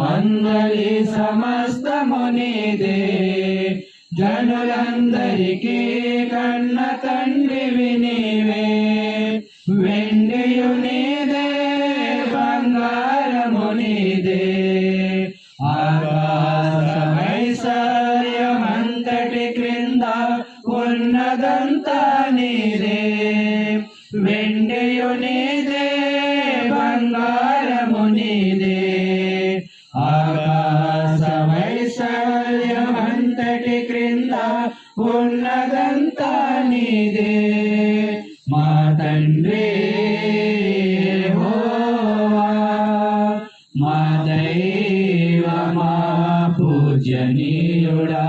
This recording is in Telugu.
అందరి సమస్తము నీదే జనులందరికీ కన్న తండ్రివి నీవే వెండియు నీదే బంగారము నీదే ఆకాశమైశ్వర్యమంతటి క్రింద ఉన్నదంతా నీదే వెండియు నీదే బంగారము నీదే ఆకాశమైశ్వర్యమంతటి క్రింద ఉన్నదంతా నీదే మా తండ్రి యెహోవా మా దైవమా పూజ్యనీయుడా